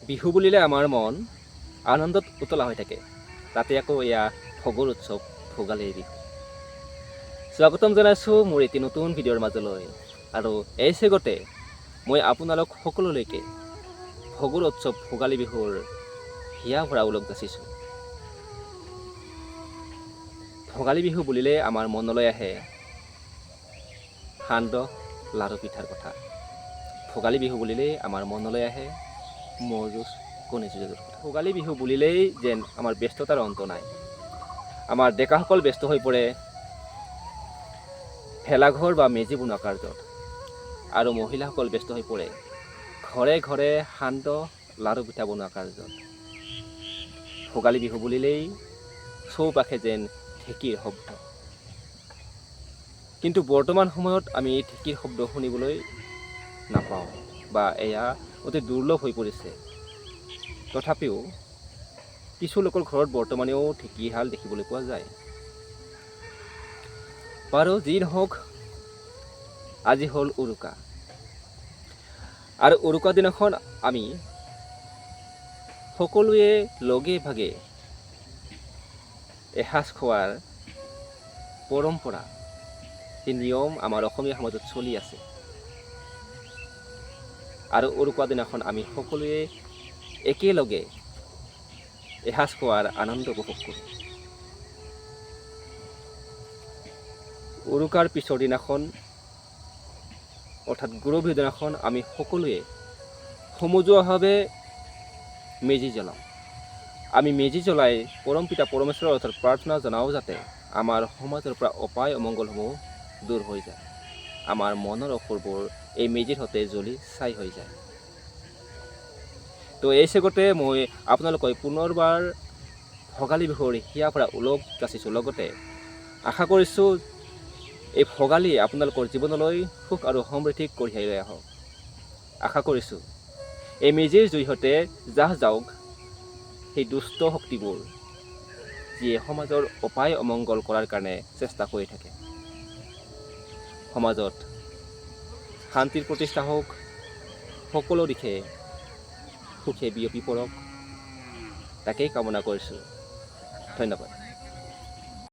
বিহু বুলিলে আমাৰ মন আনন্দত উতলা হৈ থাকে। তাতে আকৌ এয়া ভোগৰ উৎসৱ ভোগালীৰ বিহু। স্বাগতম জনাইছোঁ মোৰ এটি নতুন ভিডিঅ'ৰ মাজলৈ। আৰু এই চেগতে মই আপোনালোক সকলোলৈকে ভোগৰ উৎসৱ ভোগালী বিহুৰ হিয়া ভৰা ওলগ যাচিছোঁ। ভোগালী বিহু বুলিলে আমাৰ মনলৈ আহে সান্দহ লাড়ু পিঠাৰ কথা। ভোগালী বিহু বুলিলেই আমাৰ মনলৈ আহে ম'হ যুঁজ কণী যুঁজৰ কথা। ভোগালী বিহু বুলিলেই যেন আমাৰ ব্যস্ততাৰ অন্ত নাই। আমাৰ ডেকাসকল ব্যস্ত হৈ পৰে ভেলাঘৰ বা মেজি বনোৱা কাৰ্যত, আৰু মহিলাসকল ব্যস্ত হৈ পৰে ঘৰে ঘৰে সান্দহ লাড়ু পিঠা বনোৱা কাৰ্যত। ভোগালী বিহু বুলিলেই চৌপাশে যেন ঢেঁকীৰ শব্দ। কিন্তু বৰ্তমান সময়ত আমি ঢেঁকীৰ শব্দ শুনিবলৈ নাপাওঁ, বা এয়া অতি দুৰ্লভ হৈ পৰিছে। তথাপিও কিছু লোকৰ ঘৰত বৰ্তমানেও ঢেঁকীশাল দেখিবলৈ পোৱা যায়। বাৰু যি নহওক, আজি হ'ল উৰুকা, আৰু উৰুকা দিনাখন আমি সকলোৱে লগে ভাগে এসাঁজ খোৱাৰ পৰম্পৰা, যি নিয়ম আমাৰ অসমীয়া সমাজত চলি আছে। আৰু উৰুকা দিনাখন আমি সকলোৱে একেলগে এসাঁজ খোৱাৰ আনন্দ উপভোগ কৰোঁ। উৰুকাৰ পিছৰ দিনাখন অৰ্থাৎ গৰু বিহুৰ দিনাখন আমি সকলোৱে সমজুৱাভাৱে মেজি জ্বলাওঁ। আমি মেজি জ্বলাই পৰমপিতা পৰমেশ্বৰৰ ওচৰত প্ৰাৰ্থনা জনাওঁ যাতে আমাৰ সমাজৰ পৰা অপায় অমংগলসমূহ দূৰ হৈ যায়। আমাৰ মনৰ অসুৰবোৰ এই মেজিৰ সতে জ্বলি ছাই হৈ যায়। তো এই চেগতে মই আপোনালোকক পুনৰবাৰ ভোগালী বিহুৰ হিয়া ভৰা ওলগ যাচিছোঁ। লগতে আশা কৰিছোঁ এই ভোগালী আপোনালোকৰ জীৱনলৈ সুখ আৰু সমৃদ্ধি কঢ়িয়াই লৈ আহক। আশা কৰিছোঁ এই মেজিৰ জৰিয়তে যাহ যাওক সেই দুষ্ট শক্তিবোৰ, যিয়ে সমাজৰ অপায় অমংগল কৰাৰ কাৰণে চেষ্টা কৰি থাকে, সমাজত শান্তিৰ প্ৰতিষ্ঠা হওক, সকলো দিশে সুখে বিয়পি পৰক, তাকেই কামনা কৰিছোঁ। ধন্যবাদ।